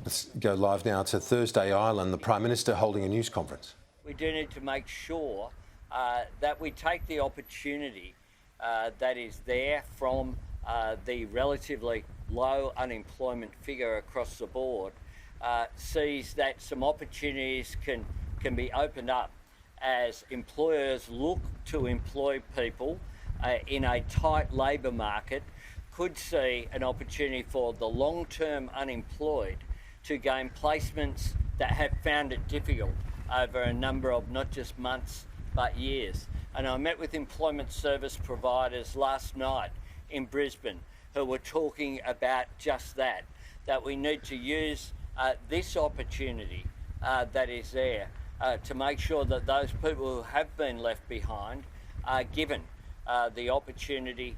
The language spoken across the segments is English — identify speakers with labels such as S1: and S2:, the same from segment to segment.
S1: Let's go live now to Thursday Island, the Prime Minister holding a news conference.
S2: We do need to make sure that we take the opportunity that is there from the relatively low unemployment figure across the board, sees that some opportunities can be opened up as employers look to employ people in a tight labour market, could see an opportunity for the long-term unemployed to gain placements that have found it difficult over a number of not just months but years. And I met with employment service providers last night in Brisbane who were talking about just that we need to use this opportunity that is there to make sure that those people who have been left behind are given the opportunity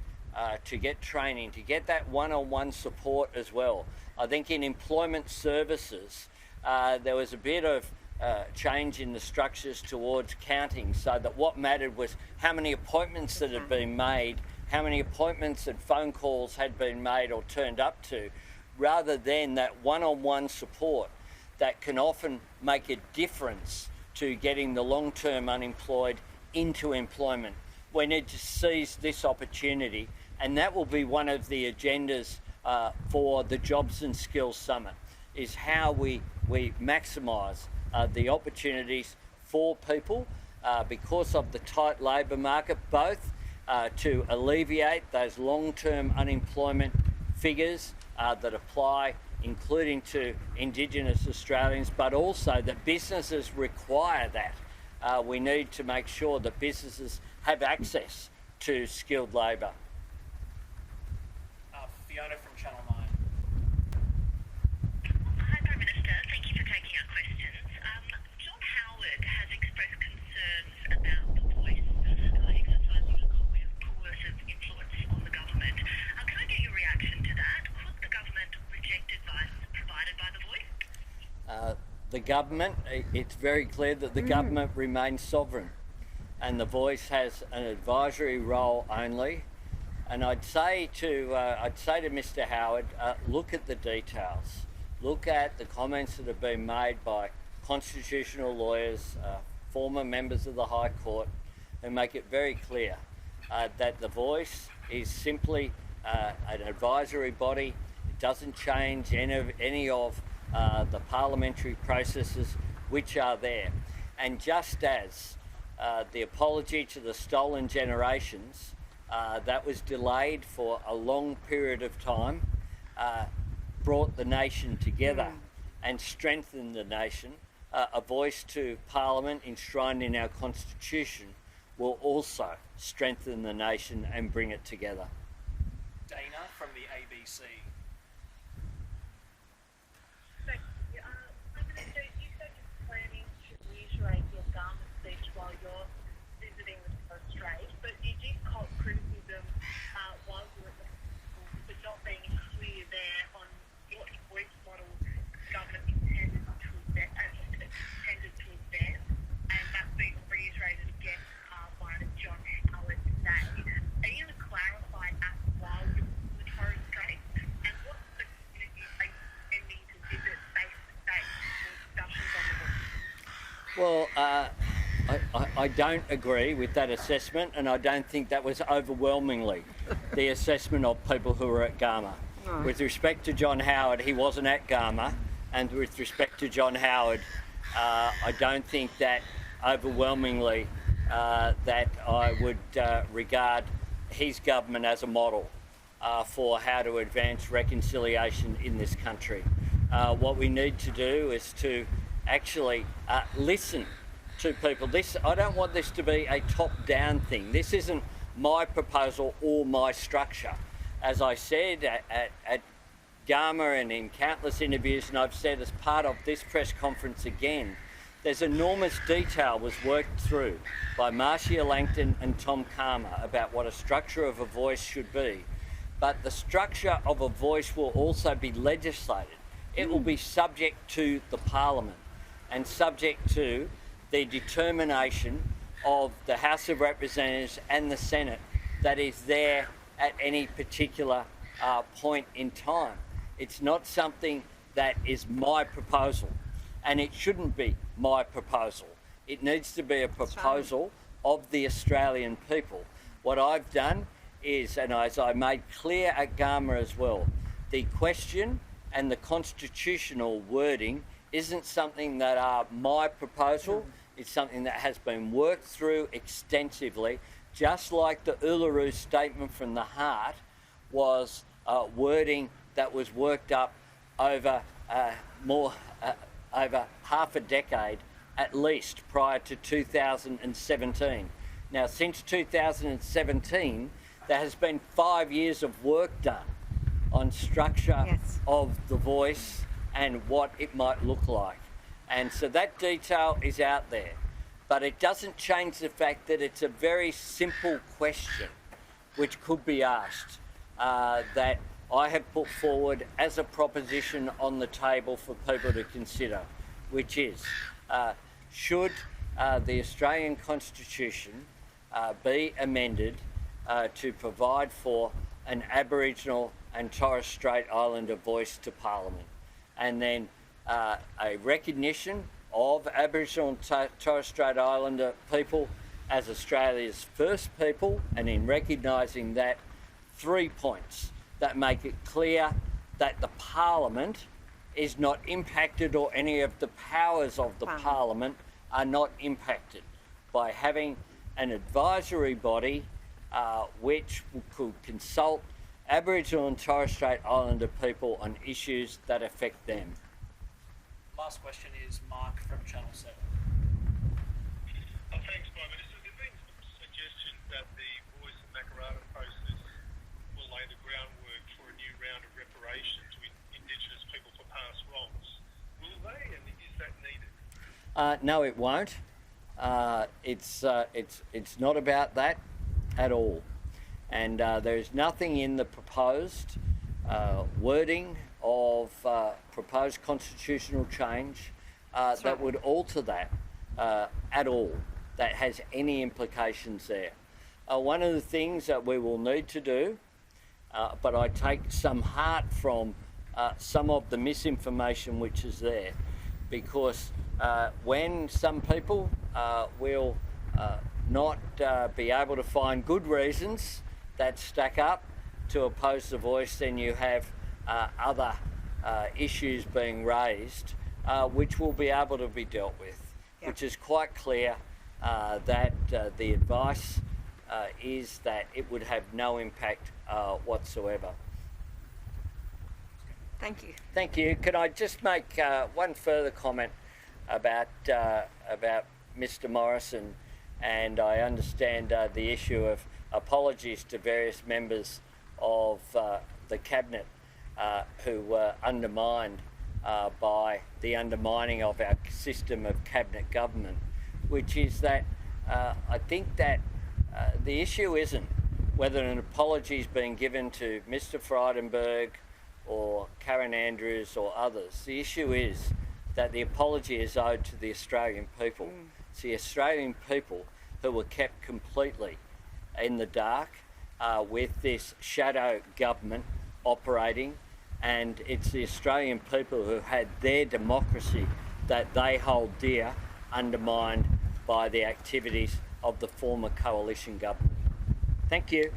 S2: to get training, to get that one-on-one support as well. I think in employment services, there was a bit of change in the structures towards counting, so that what mattered was how many appointments that had been made, how many appointments and phone calls had been made or turned up to, rather than that one-on-one support that can often make a difference to getting the long-term unemployed into employment. We need to seize this opportunity, and that will be one of the agendas for the Jobs and Skills Summit, is how we maximise the opportunities for people because of the tight labour market, both to alleviate those long-term unemployment figures that apply, including to Indigenous Australians, but also that businesses require that. We need to make sure that businesses have access to skilled labour.
S3: Fiona from Channel 9.
S4: Hi, Prime Minister. Thank you for taking our questions. John Howard has expressed concerns about the Voice exercising a coercive influence on the government. Can I get your reaction to that? Could the government reject advice provided by the Voice?
S2: The government, it's very clear that the government remains sovereign, and the Voice has an advisory role only. And I'd say to Mr Howard, look at the details. Look at the comments that have been made by constitutional lawyers, former members of the High Court, and make it very clear that the Voice is simply an advisory body. It doesn't change any of the parliamentary processes which are there. And just as the apology to the stolen generations that was delayed for a long period of time, brought the nation together and strengthened the nation. A voice to Parliament enshrined in our Constitution will also strengthen the nation and bring it together.
S3: Dana from the ABC.
S5: Prime Minister, you said you're planning to reiterate your Garma speech while you're visiting the Torres Strait, but you did cop criticism while you were at the for not being clear there on what voice model government intended to advance, and that's been reiterated again by John Howard today. Are you going to clarify that while you're in the Torres Strait? And what's the community are you intending to visit face-to-face for discussions on the book?
S2: Well, I don't agree with that assessment, and I don't think that was overwhelmingly the assessment of people who were at Garma. No. With respect to John Howard, he wasn't at Garma, and with respect to John Howard, I don't think that overwhelmingly that I would regard his government as a model for how to advance reconciliation in this country. What we need to do is to actually listen to people. I don't want this to be a top-down thing. This isn't my proposal or my structure. As I said at Garma and in countless interviews, and I've said as part of this press conference again, there's enormous detail was worked through by Marcia Langton and Tom Calma about what a structure of a voice should be. But the structure of a voice will also be legislated. It will be subject to the Parliament and subject to the determination of the House of Representatives and the Senate that is there at any particular point in time. It's not something that is my proposal. And it shouldn't be my proposal. It needs to be a proposal of the Australian people. What I've done is, and as I made clear at Gama as well, the question and the constitutional wording isn't something that are my proposal. It's something that has been worked through extensively, just like the Uluru Statement from the Heart was wording that was worked up over over half a decade at least prior to 2017. Now, since 2017, there has been 5 years of work done on structure of the voice and what it might look like. And so that detail is out there. But it doesn't change the fact that it's a very simple question which could be asked that I have put forward as a proposition on the table for people to consider, which is, should the Australian Constitution be amended to provide for an Aboriginal and Torres Strait Islander voice to Parliament, and then a recognition of Aboriginal and Torres Strait Islander people as Australia's first people, and in recognising that, 3 points that make it clear that the Parliament is not impacted, or any of the powers of the Parliament are not impacted, by having an advisory body which could consult Aboriginal and Torres Strait Islander people on issues that affect them.
S3: Last question is Mark from Channel 7.
S6: Thanks, Prime Minister. There have been some suggestions that the Voice and Makarrata process will lay the groundwork for a new round of reparation to Indigenous people for past wrongs. Will they, and is that needed?
S2: No, it won't. It's not about that at all. And there is nothing in the proposed wording of proposed constitutional change that would alter that at all, that has any implications there. One of the things that we will need to do, but I take some heart from some of the misinformation which is there, because when some people will not be able to find good reasons that stack up to oppose the voice, then you have other issues being raised which will be able to be dealt with, which is quite clear that the advice is that it would have no impact whatsoever.
S7: Thank you.
S2: Thank you. Can I just make one further comment about Mr Morrison? And I understand the issue of apologies to various members of the Cabinet who were undermined by the undermining of our system of Cabinet government, which is that I think that the issue isn't whether an apology is being given to Mr Frydenberg or Karen Andrews or others. The issue is that the apology is owed to the Australian people. It's the Australian people who were kept completely in the dark with this shadow government operating, and it's the Australian people who had their democracy that they hold dear undermined by the activities of the former coalition government. Thank you.